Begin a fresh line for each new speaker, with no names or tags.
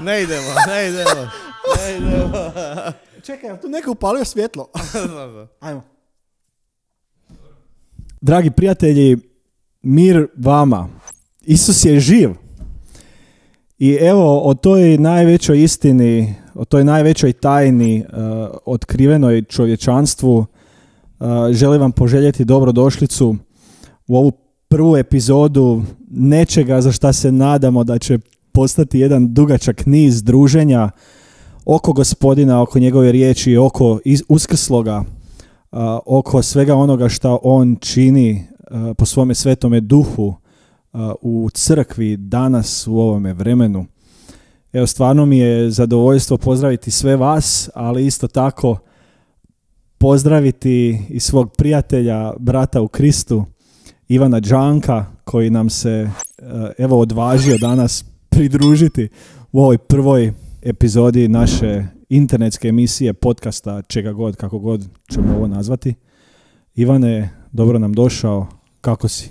Ne idemo.
Čekaj, tu neko upalio svjetlo. Ajmo. Dragi prijatelji, mir vama. Isus je živ. I evo, o toj najvećoj istini, o toj najvećoj tajni otkrivenoj čovječanstvu želim vam poželjeti dobrodošlicu u ovu prvu epizodu nečega za šta se nadamo da će postati jedan dugačak niz druženja oko Gospodina, oko njegove riječi, oko uskrsloga, oko svega onoga što on čini po svome svetome duhu u crkvi danas u ovome vremenu. Evo, stvarno mi je zadovoljstvo pozdraviti sve vas, ali isto tako pozdraviti i svog prijatelja, brata u Kristu, Ivana Đanka, koji nam se evo odvažio danas pridružiti u ovoj prvoj epizodi naše internetske emisije, podcasta, čega god, kako god ćemo ovo nazvati. Ivane, dobro nam došao. Kako si?